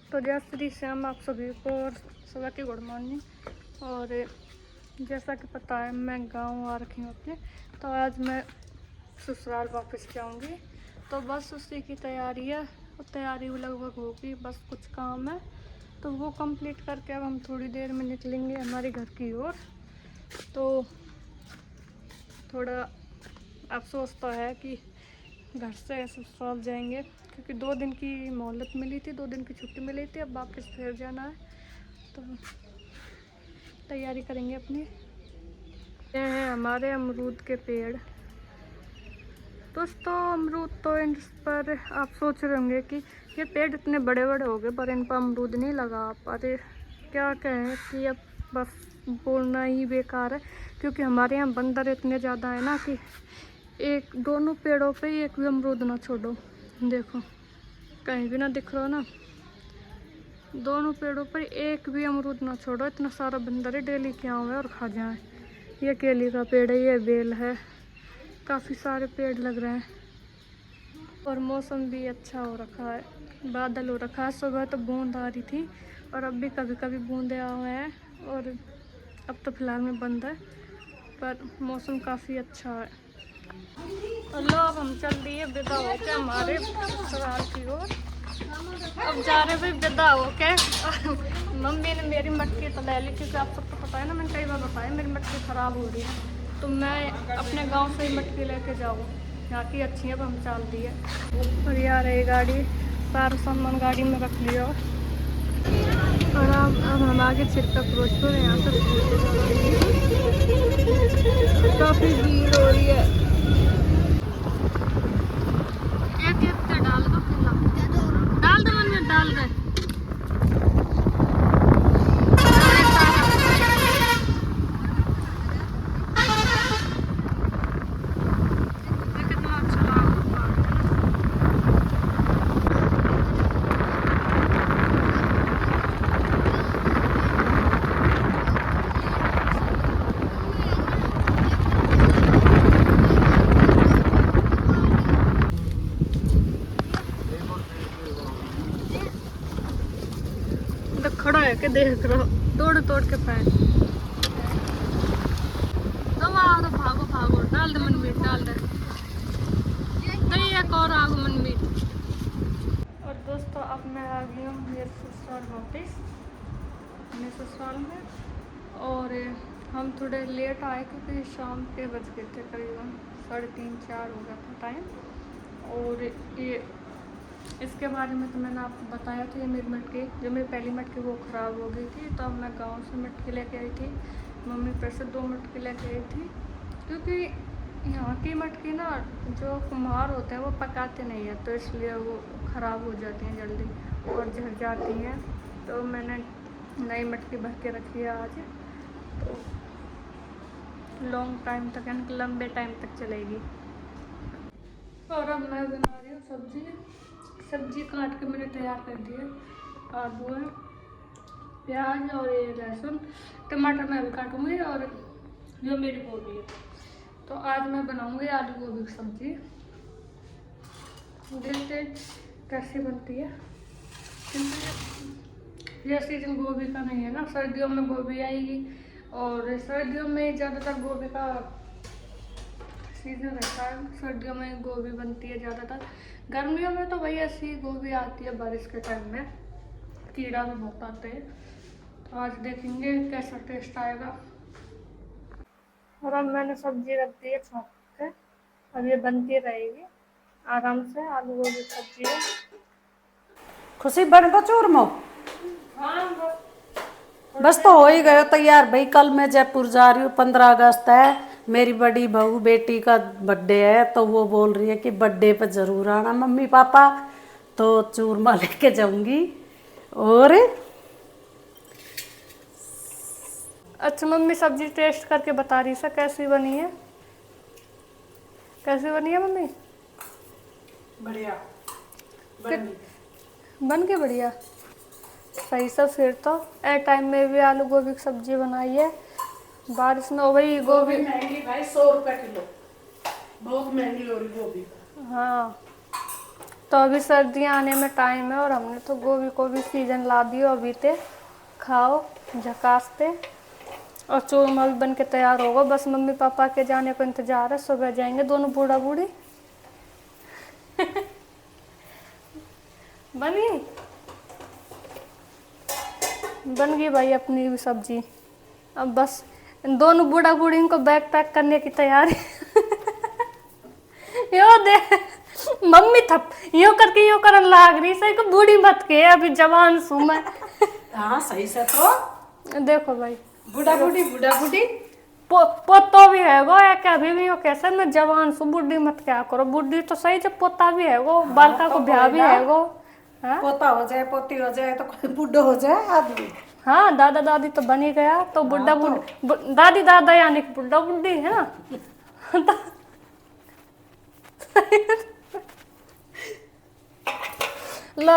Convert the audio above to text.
तो जय श्री श्याम आप सभी को और सुबह की गुड मॉर्निंग। और जैसा कि पता है मैं गांव आ रखी हूँ अपने, तो आज मैं ससुराल वापस जाऊंगी। तो बस उसी की तैयारी है, तैयारी लगभग होगी, बस कुछ काम है तो वो कंप्लीट करके अब हम थोड़ी देर में निकलेंगे हमारे घर की ओर। तो थोड़ा अफसोस तो है कि घर से ससुराल जाएंगे, क्योंकि 2 दिन की मोहलत मिली थी, 2 दिन की छुट्टी मिली थी, अब वापस फिर जाना है। तो तैयारी करेंगे अपनी। ये हैं हमारे अमरूद के पेड़। दोस्तों अमरूद तो इन पर आप सोच रहे होंगे कि ये पेड़ इतने बड़े बड़े हो गए पर इन पर अमरूद नहीं लगा। अरे क्या कहें कि अब बस बोलना ही बेकार है, क्योंकि हमारे यहाँ बंदर इतने ज़्यादा है ना कि एक दोनों पेड़ों पे ही एक भी अमरूद ना छोड़ो। देखो कहीं भी ना दिख रहा हो ना, दोनों पेड़ों पर एक भी अमरूद ना छोड़ो। इतना सारा बंदर है, डेली क्या हुआ और खा जाए। ये केले का पेड़ है, ये बेल है, काफ़ी सारे पेड़ लग रहे हैं। और मौसम भी अच्छा हो रखा है, बादल हो रखा है। सुबह तो बूंद आ रही थी और अब भी कभी कभी बूंदे आ हुए हैं, और अब तो फिलहाल में बंद है, पर मौसम काफ़ी अच्छा है। और लो अब हम चल दिए विदा होके हमारे ससुराल की ओर। अब जा रहे भाई विदा होके। मम्मी ने मेरी मटकी तो ले ली, क्योंकि आप सबको पता है ना, मैंने कई बार बताया मेरी मटकी ख़राब हो रही है, तो मैं अपने गांव से ही मटकी लेके जाऊँ। यहाँ की अच्छी है, अब हम चल दिए। और यार ये गाड़ी सारा सामान गाड़ी में रख लिया। और अब हम आगे छिटका फिरोजपुर है, यहाँ से काफ़ी भीड़ हो रही है। एक डाल दो, डाल दो मन में, डाल दे। कितना अच्छा खड़ा है कि देख रहा, तोड़ तोड़ के पैर। तो भागो भागो, डाल दे मनमीट, डाल दे। नहीं एक और आगो मनमीट। और दोस्तों अब मैं आ गई हूँ मेरे ससुराल वापस, अपने ससुराल में। और हम थोड़े लेट आए क्योंकि शाम के बज गए थे, करीबन 3:30-4 हो गया था टाइम। और ये इसके बारे में तो मैंने आपको बताया था, ये मेरी मटकी, जो मेरी पहली मटकी वो ख़राब हो गई थी, तो अब मैं गांव से मटकी लेके आई थी। मम्मी फिर से 2 मटकी लेके आई थी, क्योंकि यहाँ की मटकी ना जो कुम्हार होते हैं वो पकाते नहीं है, तो इसलिए वो ख़राब हो जाती हैं जल्दी और झड़ जाती हैं। तो मैंने नई मटकी भर के रखी है आज, तो लॉन्ग टाइम तक, यानी कि लंबे टाइम तक चलेगी। और अब मैं बना रही हूँ सब्जी काट के मैंने तैयार कर दी है। आलू है, प्याज और ये लहसुन, टमाटर मैं भी काटूंगी, और जो मेरी गोभी है। तो आज मैं बनाऊंगी आलू गोभी की सब्जी। देखते कैसी बनती है, क्योंकि यह सीजन गोभी का नहीं है ना, सर्दियों में गोभी आएगी, और सर्दियों में ज़्यादातर गोभी का सीजन रहता है। सर्दियों में गोभी बनती है ज़्यादातर, गर्मियों में तो वही ऐसी गोभी आती है बारिश के टाइम में, कीड़ा भी बहुत आते हैं। तो आज देखेंगे कैसा टेस्ट आएगा। और अब मैंने सब्जी रख दी है छौंक के, अब ये बनती रहेगी आराम से। आलू गोभी सब्जी है। खुशी बन गो चूरमो। हाँ बस तो हो ही गयो तैयार भाई। कल मैं जयपुर जा रही हूँ, 15 अगस्त है, मेरी बड़ी बहू बेटी का बर्थडे है, तो वो बोल रही है कि बर्थडे पे जरूर आना मम्मी पापा, तो चूरमा लेके जाऊंगी। और अच्छा मम्मी सब्जी टेस्ट करके बता रही है कैसी बनी है, कैसी बनी है मम्मी? बढ़िया बन के बढ़िया, सही सब। फिर तो ए टाइम में भी आलू गोभी की सब्जी बनाई है, बारिश में हो गई गोभी महंगी भाई, 100 रुपए किलो, बहुत महंगी हो रही गोभी। हाँ तो अभी सर्दियाँ आने में टाइम है और हमने तो गोभी को भी सीजन ला दियो अभी ते खाओ झकासते। और चूरमा भी बन के तैयार होगा, बस मम्मी पापा के जाने को इंतजार है। सुबह जाएंगे दोनों बूढ़ा बूढ़ी। बनी बन गई भाई अपनी भी सब्जी। अब बस इन दोनों बूढ़ा बूढ़ी को बैग पैक करने की तैयारी। यो दे मम्मी थप यो करके यो करन लाग रही सही को बूढ़ी मत के अभी जवान सू मैं। हाँ सही से तो देखो भाई बूढ़ा बूढ़ी पोतो भी है वो है क्या अभी भी हो कैसे मैं जवान सू बूढ़ी मत क्या करो। बूढ़ी तो सही जब पोता भी है वो बालका को ब्याह भी है वो। हाँ पोता हो जाए पोती हो जाए तो कोई बूढ़ो हो जाए आदमी। हाँ दादा दादी तो बन ही गया तो बुढ़ा दादी दादा यानी कि बुढ़ा बुढ़ी है ना।